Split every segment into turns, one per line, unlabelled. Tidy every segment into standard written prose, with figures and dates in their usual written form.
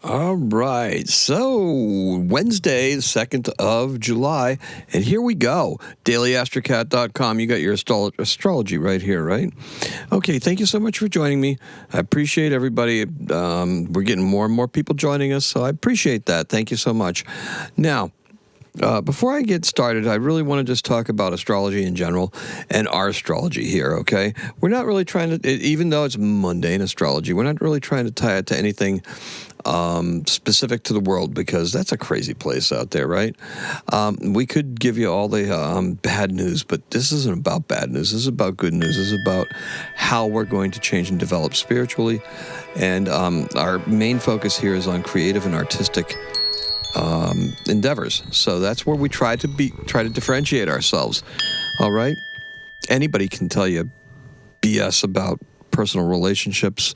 All right, so Wednesday, the 2nd of July, and here we go. daily-astrocat.com. You got your astrology right here, right? Okay, thank you so much for joining me. I appreciate everybody. We're getting more and more people joining us, so I appreciate that. Thank you so much. Now, before I get started, I really want to just talk about astrology in general and our astrology here, okay? We're not really trying to, even though it's mundane astrology, we're not really trying to tie it to anything specific to the world, because that's a crazy place out there, right? We could give you all the bad news, but this isn't about bad news. This is about good news. This is about how we're going to change and develop spiritually. And our main focus here is on creative and artistic endeavors. So that's where we try to differentiate ourselves. All right. Anybody can tell you BS about personal relationships.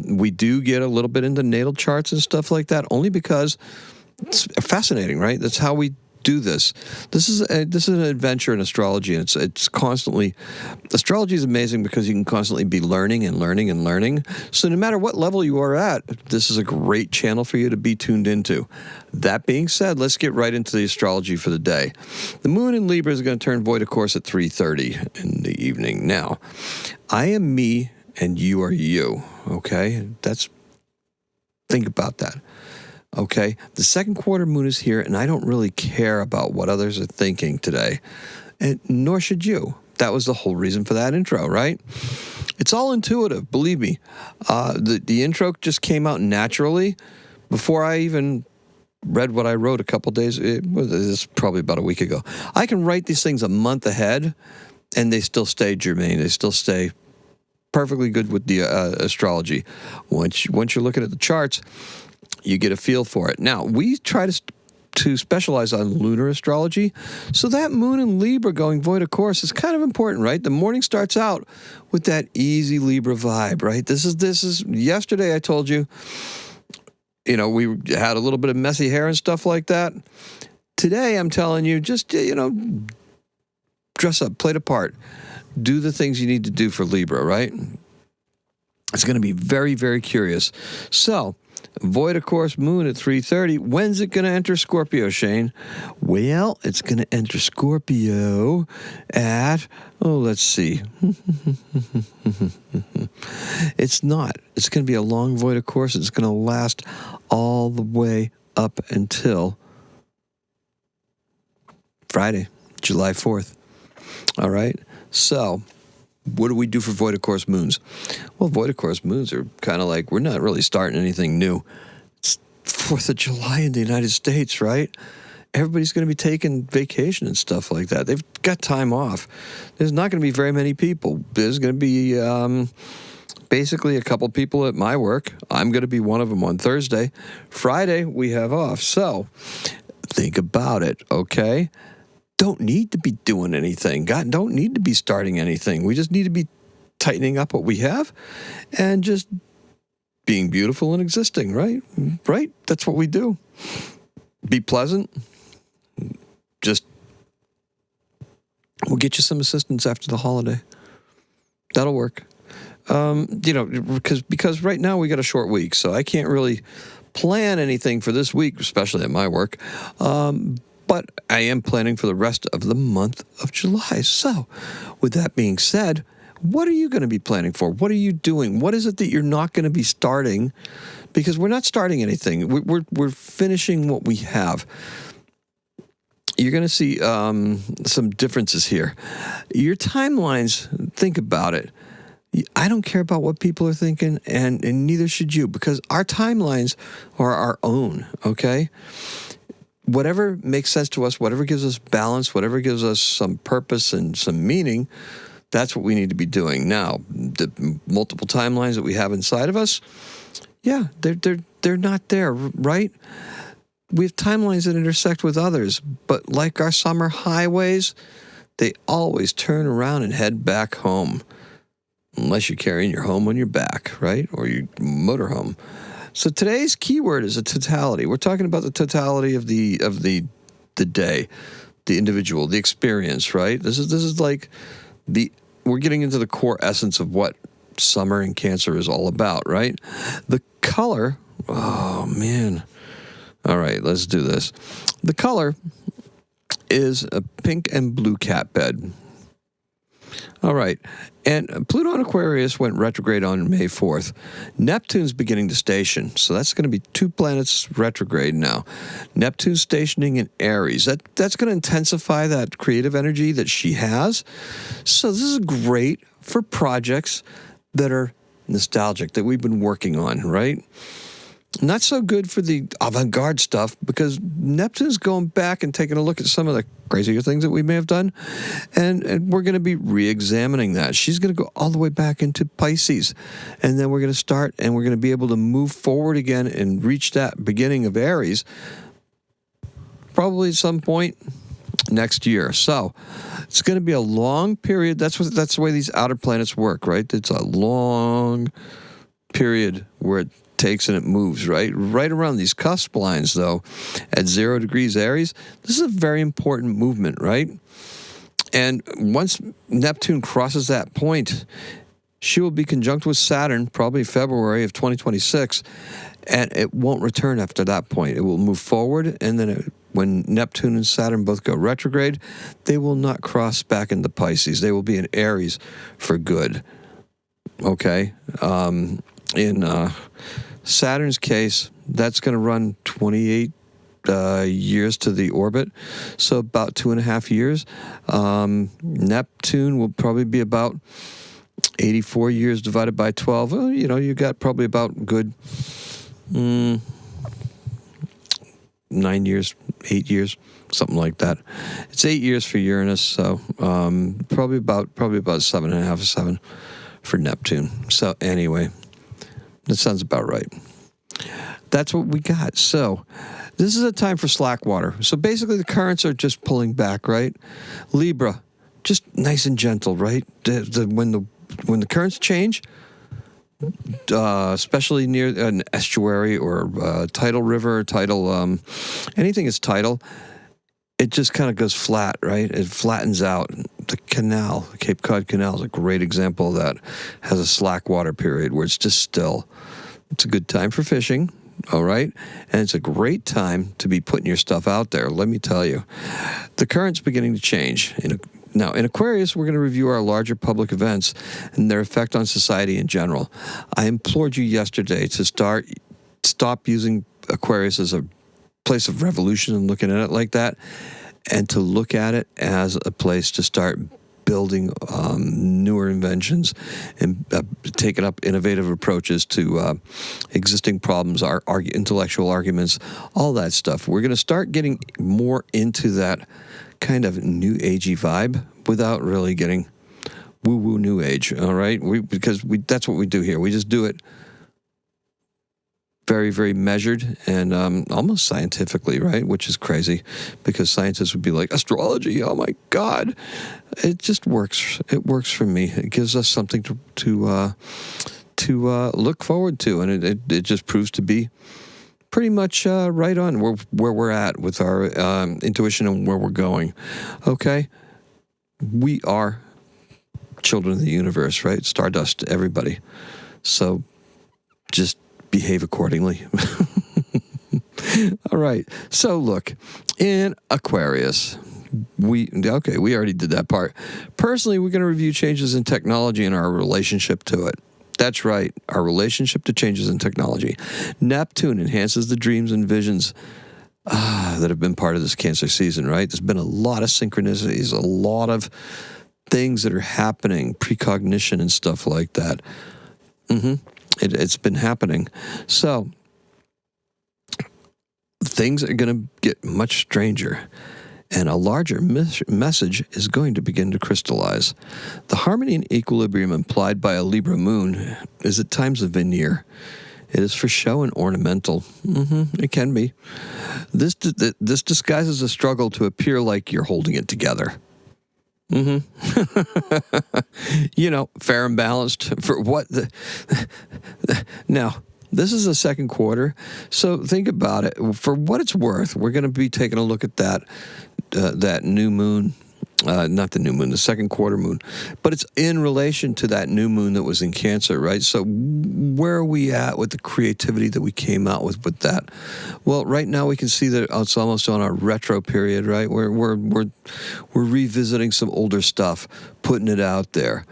We do get a little bit into natal charts and stuff like that, only because it's fascinating, right? That's how we do this. This is an adventure in astrology, and it's constantly. Astrology is amazing because you can constantly be learning and learning and learning. So no matter what level you are at, this is a great channel for you to be tuned into. That being said, let's get right into the astrology for the day. The moon in Libra is going to turn void of course at 3:30 in the evening. Now, I am me and you are you. Okay, think about that. Okay, the second quarter moon is here, and I don't really care about what others are thinking today, and nor should you. That was the whole reason for that intro, right? It's all intuitive, believe me. The intro just came out naturally before I even read what I wrote a couple days. This is probably about a week ago. I can write these things a month ahead, and they still stay germane. They still stay perfectly good with the astrology. Once you're looking at the charts, you get a feel for it. Now, we try to specialize on lunar astrology, so that moon in Libra going void of course is kind of important, right? The morning starts out with that easy Libra vibe, right? This is yesterday I told you, we had a little bit of messy hair and stuff like that. Today I'm telling you, just, dress up, play the part, do the things you need to do for Libra, right? It's going to be very, very curious. So, void of course moon at 3:30. When's it going to enter Scorpio, Shane? Well, it's going to enter Scorpio at, let's see. It's not. It's going to be a long void of course. It's going to last all the way up until Friday, July 4th. All right? So, what do we do for void of course moons? Well, void of course moons are kind of like, we're not really starting anything new. It's 4th of July in the United States, right? Everybody's going to be taking vacation and stuff like that. They've got time off. There's not going to be very many people. There's going to be basically a couple people at my work. I'm going to be one of them on Thursday. Friday, we have off. So think about it, okay? Don't need to be doing anything. God, don't need to be starting anything. We just need to be tightening up what we have and just being beautiful and existing, right? Right? That's what we do. Be pleasant. Just, we'll get you some assistance after the holiday. That'll work. Because right now we got a short week, so I can't really plan anything for this week, especially at my work. But I am planning for the rest of the month of July. So, with that being said, what are you going to be planning for? What are you doing? What is it that you're not going to be starting? Because we're not starting anything. We're finishing what we have. You're going to see some differences here. Your timelines, think about it. I don't care about what people are thinking, and neither should you, because our timelines are our own, okay? Whatever makes sense to us, whatever gives us balance, whatever gives us some purpose and some meaning, that's what we need to be doing. Now, the multiple timelines that we have inside of us, yeah, they're not there, right? We have timelines that intersect with others, but like our summer highways, they always turn around and head back home, unless you're carrying your home on your back, right? Or your motorhome. So today's keyword is a totality. We're talking about the totality of the day, the individual, the experience, right? This is like we're getting into the core essence of what summer in Cancer is all about, right? The color Oh, man. All right, let's do this. The color is a pink and blue cat bed. All right. And Pluto in Aquarius went retrograde on May 4th. Neptune's beginning to station. So that's going to be 2 planets retrograde now. Neptune's stationing in Aries. That's going to intensify that creative energy that she has. So this is great for projects that are nostalgic, that we've been working on, right? Not so good for the avant-garde stuff because Neptune's going back and taking a look at some of the crazier things that we may have done, and we're going to be re-examining that. She's going to go all the way back into Pisces, and then we're going to start, and we're going to be able to move forward again and reach that beginning of Aries probably at some point next year. So it's going to be a long period. That's the way these outer planets work, right? It's a long period where it takes and it moves, right around these cusp lines, though, at 0 degrees Aries. This is a very important movement, right? And once Neptune crosses that point, she will be conjunct with Saturn probably February of 2026, and it won't return after that point. It will move forward, and then when Neptune and Saturn both go retrograde, they will not cross back into Pisces. They will be in Aries for good. Okay? In Saturn's case, that's going to run 28 years to the orbit, so about 2.5 years. Neptune will probably be about 84 years divided by 12. Well, you got probably about good 9 years, 8 years, something like that. It's 8 years for Uranus, so probably about 7.5 or 7 for Neptune. So anyway, that sounds about right. That's what we got. So this is a time for slack water. So basically the currents are just pulling back, right? Libra, just nice and gentle, right? When the currents change, especially near an estuary or tidal river, anything is tidal, it just kind of goes flat, right? It flattens out. The canal, the Cape Cod Canal, is a great example of that. Has a slack water period where it's just still. It's a good time for fishing, all right? And it's a great time to be putting your stuff out there, let me tell you. The current's beginning to change. Now, in Aquarius, we're going to review our larger public events and their effect on society in general. I implored you yesterday to stop using Aquarius as a place of revolution and looking at it like that, and to look at it as a place to start building newer inventions and taking up innovative approaches to existing problems, our intellectual arguments, all that stuff. We're going to start getting more into that kind of new agey vibe without really getting woo-woo new age, all right? Because that's what we do here. We just do it very, very measured and almost scientifically, right? Which is crazy because scientists would be like, astrology, oh my God. It just works. It works for me. It gives us something to look forward to, and it just proves to be pretty much right on where we're at with our intuition and where we're going. Okay? We are children of the universe, right? Stardust, everybody. So just behave accordingly. All right. So look, in Aquarius, we already did that part. Personally, we're going to review changes in technology and our relationship to it. That's right, our relationship to changes in technology. Neptune enhances the dreams and visions that have been part of this Cancer season, right? There's been a lot of synchronicities, a lot of things that are happening, precognition and stuff like that. It's been happening. So things are going to get much stranger, and a larger message is going to begin to crystallize. The harmony and equilibrium implied by a Libra moon is at times a veneer. It is for show and ornamental. It can be. This disguises a struggle to appear like you're holding it together. Fair and balanced for what? Now, this is the second quarter, so think about it. For what it's worth, we're going to be taking a look at that new moon not the new moon, the second quarter moon, but it's in relation to that new moon that was in Cancer, right? So where are we at with the creativity that we came out with that? Well, right now we can see that it's almost on our retro period, right? We're revisiting some older stuff, putting it out there.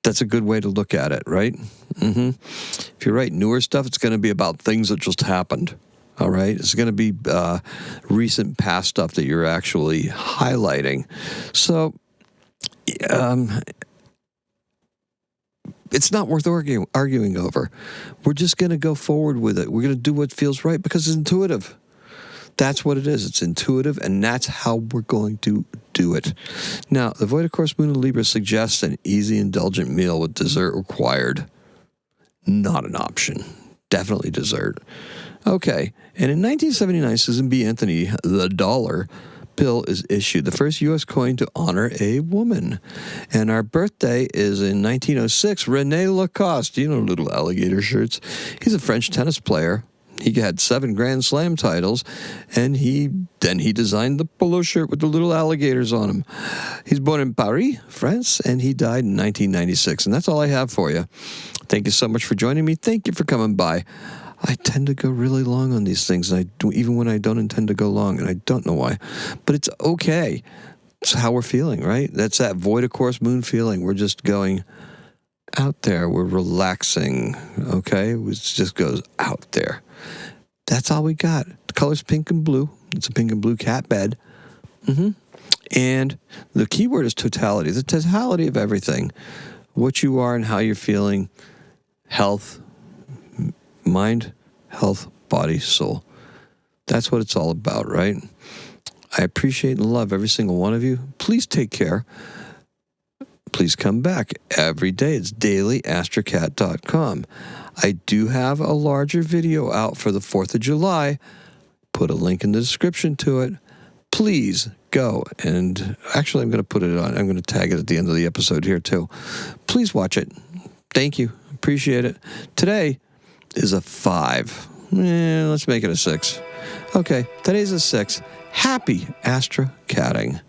That's a good way to look at it, right? If you write newer stuff, it's going to be about things that just happened. All right, it's going to be recent past stuff that you're actually highlighting. So it's not worth arguing over. We're just going to go forward with it. We're going to do what feels right because it's intuitive. That's what it is. It's intuitive, and that's how we're going to do it. Now, the void of course moon in Libra suggests an easy, indulgent meal with dessert required. Not an option. Definitely dessert. Okay, and in 1979, Susan B. Anthony, the dollar bill is issued, the first U.S. coin to honor a woman. And our birthday is in 1906. René Lacoste, you know, little alligator shirts. He's a French tennis player. He had 7 Grand Slam titles, and he designed the polo shirt with the little alligators on him. He's born in Paris, France, and he died in 1996. And that's all I have for you. Thank you so much for joining me. Thank you for coming by. I tend to go really long on these things, and even when I don't intend to go long, and I don't know why. But it's okay. It's how we're feeling, right? That's that void of course moon feeling. We're just going out there. We're relaxing, okay? It just goes out there. That's all we got. The color's pink and blue. It's a pink and blue cat bed. And the key word is totality. The totality of everything. What you are and how you're feeling. Health. Mind, health, body, soul. That's what it's all about, right? I appreciate and love every single one of you. Please take care. Please come back every day. It's daily-astrocat.com. I do have a larger video out for the 4th of July. Put a link in the description to it. Please go. And actually, I'm going to put it on. I'm going to tag it at the end of the episode here, too. Please watch it. Thank you. Appreciate it. Today is a 5. Let's make it a 6. Okay, today's a 6. Happy astrocatting.